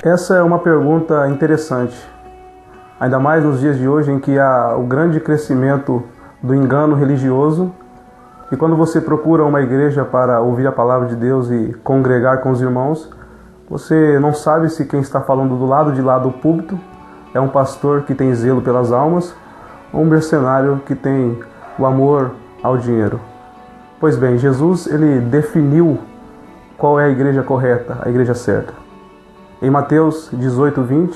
Essa é uma pergunta interessante, ainda mais nos dias de hoje em que há o grande crescimento do engano religioso, e quando você procura uma igreja para ouvir a palavra de Deus e congregar com os irmãos, você não sabe se quem está falando do lado de lá do púlpito é um pastor que tem zelo pelas almas ou um mercenário que tem o amor ao dinheiro. Pois bem, Jesus ele definiu qual é a igreja correta, a igreja certa. Em Mateus 18:20,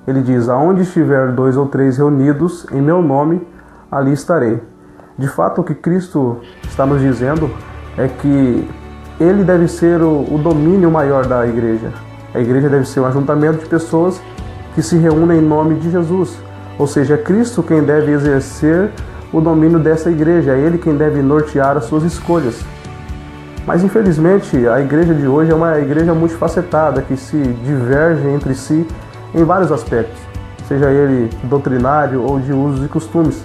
ele diz: aonde estiver 2 ou 3 reunidos em meu nome, ali estarei. De fato, o que Cristo está nos dizendo é que ele deve ser o domínio maior da igreja. A igreja deve ser um ajuntamento de pessoas que se reúnem em nome de Jesus. Ou seja, é Cristo quem deve exercer o domínio dessa igreja, é Ele quem deve nortear as suas escolhas. Mas infelizmente a igreja de hoje é uma igreja multifacetada, que se diverge entre si em vários aspectos, seja ele doutrinário ou de usos e costumes.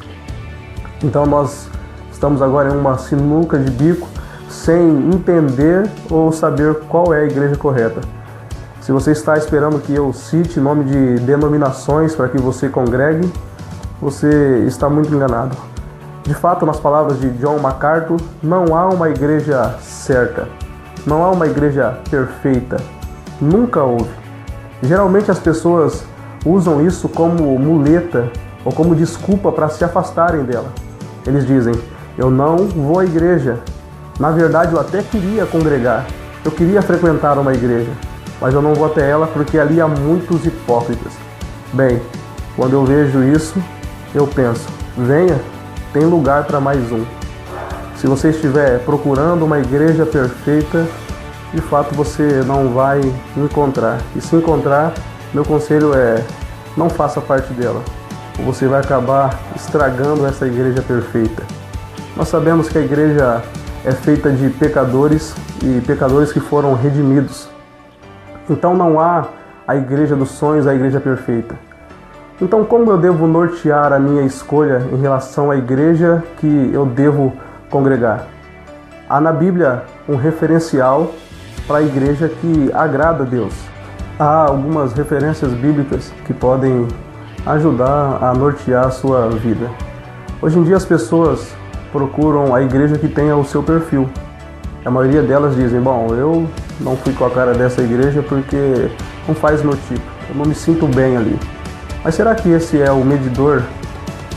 Então nós estamos agora em uma sinuca de bico, sem entender ou saber qual é a igreja correta. Se você está esperando que eu cite nome de denominações para que você congregue, você está muito enganado. De fato, nas palavras de John MacArthur, não há uma igreja certa, não há uma igreja perfeita, nunca houve. Geralmente as pessoas usam isso como muleta ou como desculpa para se afastarem dela. Eles dizem: eu não vou à igreja. Na verdade, eu até queria congregar, eu queria frequentar uma igreja, mas eu não vou até ela porque ali há muitos hipócritas. Bem, quando eu vejo isso, eu penso: venha, tem lugar para mais um. Se você estiver procurando uma igreja perfeita, de fato você não vai encontrar. E se encontrar, meu conselho é: não faça parte dela, ou você vai acabar estragando essa igreja perfeita. Nós sabemos que a igreja é feita de pecadores e pecadores que foram redimidos. Então não há a igreja dos sonhos, a igreja perfeita. Então como eu devo nortear a minha escolha em relação à igreja que eu devo congregar? Há na Bíblia um referencial para a igreja que agrada a Deus. Há algumas referências bíblicas que podem ajudar a nortear a sua vida. Hoje em dia as pessoas procuram a igreja que tenha o seu perfil. A maioria delas dizem: bom, eu não fui com a cara dessa igreja porque não faz meu tipo, eu não me sinto bem ali. Mas será que esse é o medidor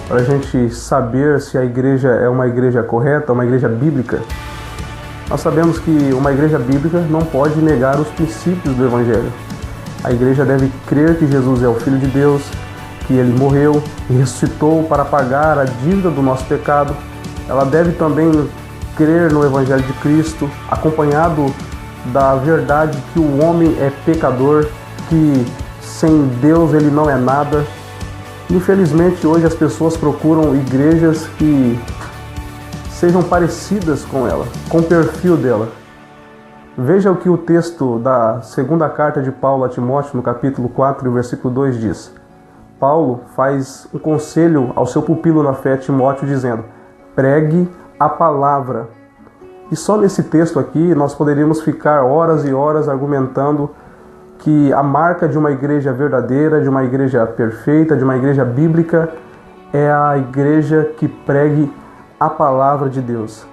para a gente saber se a igreja é uma igreja correta, uma igreja bíblica? Nós sabemos que uma igreja bíblica não pode negar os princípios do Evangelho. A igreja deve crer que Jesus é o Filho de Deus, que Ele morreu e ressuscitou para pagar a dívida do nosso pecado. Ela deve também crer no Evangelho de Cristo, acompanhado da verdade que o homem é pecador, que sem Deus ele não é nada. Infelizmente hoje as pessoas procuram igrejas que sejam parecidas com ela, com o perfil dela. Veja o que o texto da segunda carta de Paulo a Timóteo, no capítulo 4, versículo 2 diz. Paulo faz um conselho ao seu pupilo na fé, Timóteo, dizendo: pregue a palavra. E só nesse texto aqui nós poderíamos ficar horas e horas argumentando que a marca de uma igreja verdadeira, de uma igreja perfeita, de uma igreja bíblica, é a igreja que pregue a palavra de Deus.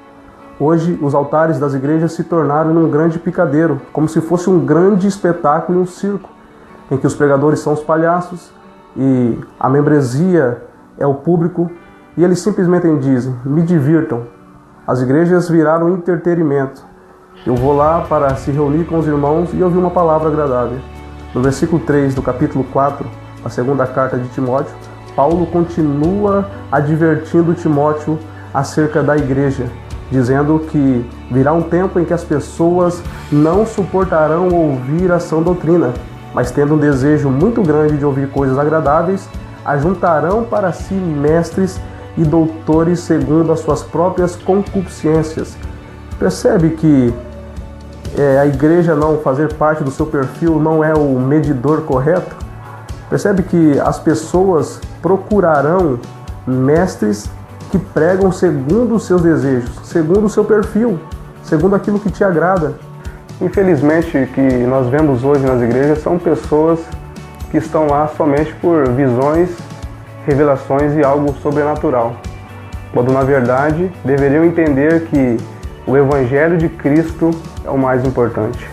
Hoje, os altares das igrejas se tornaram um grande picadeiro, como se fosse um grande espetáculo e um circo, em que os pregadores são os palhaços e a membresia é o público, e eles simplesmente dizem: me divirtam. As igrejas viraram entretenimento. Eu vou lá para se reunir com os irmãos e ouvir uma palavra agradável. No versículo 3 do capítulo 4, a segunda carta de Timóteo, Paulo continua advertindo Timóteo acerca da igreja, dizendo que virá um tempo em que as pessoas não suportarão ouvir a sã doutrina, mas tendo um desejo muito grande de ouvir coisas agradáveis, ajuntarão para si mestres e doutores segundo as suas próprias concupiscências. Percebe que a igreja não fazer parte do seu perfil não é o medidor correto? Percebe que as pessoas procurarão mestres que pregam segundo os seus desejos, segundo o seu perfil, segundo aquilo que te agrada. Infelizmente, o que nós vemos hoje nas igrejas são pessoas que estão lá somente por visões, revelações e algo sobrenatural, quando na verdade deveriam entender que o Evangelho de Cristo é o mais importante.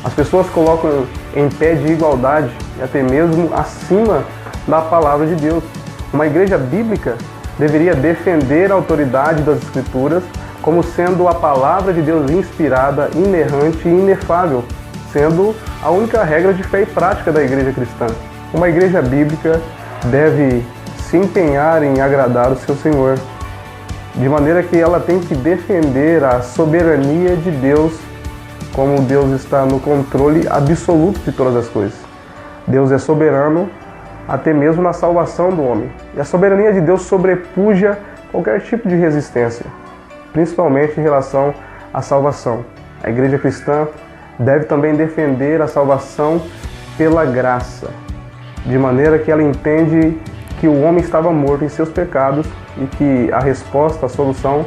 As pessoas colocam em pé de igualdade e até mesmo acima da palavra de Deus. Uma igreja bíblica deveria defender a autoridade das Escrituras como sendo a palavra de Deus inspirada, inerrante e inefável, sendo a única regra de fé e prática da igreja cristã. Uma igreja bíblica deve se empenhar em agradar o seu Senhor, de maneira que ela tem que defender a soberania de Deus, como Deus está no controle absoluto de todas as coisas. Deus é soberano até mesmo na salvação do homem. E a soberania de Deus sobrepuja qualquer tipo de resistência, principalmente em relação à salvação. A igreja cristã deve também defender a salvação pela graça, de maneira que ela entende que o homem estava morto em seus pecados e que a resposta, a solução,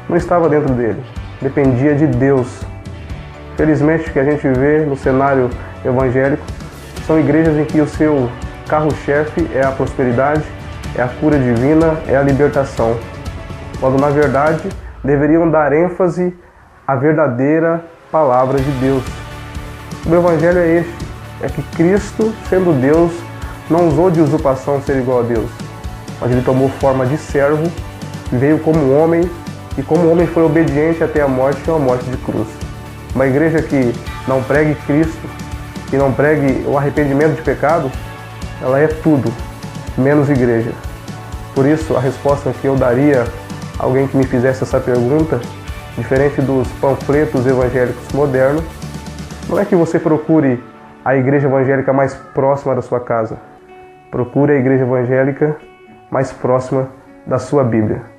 não estava dentro dele, dependia de Deus. Felizmente, o que a gente vê no cenário evangélico são igrejas em que o seu carro-chefe é a prosperidade, é a cura divina, é a libertação, quando na verdade deveriam dar ênfase à verdadeira palavra de Deus. O Evangelho é este, é que Cristo, sendo Deus, não usou de usurpação ser igual a Deus, mas ele tomou forma de servo, veio como homem e como homem foi obediente até a morte e a morte de cruz. Uma igreja que não pregue Cristo, que não pregue o arrependimento de pecado, ela é tudo, menos igreja. Por isso, a resposta que eu daria a alguém que me fizesse essa pergunta, diferente dos panfletos evangélicos modernos, não é que você procure a igreja evangélica mais próxima da sua casa. Procure a igreja evangélica mais próxima da sua Bíblia.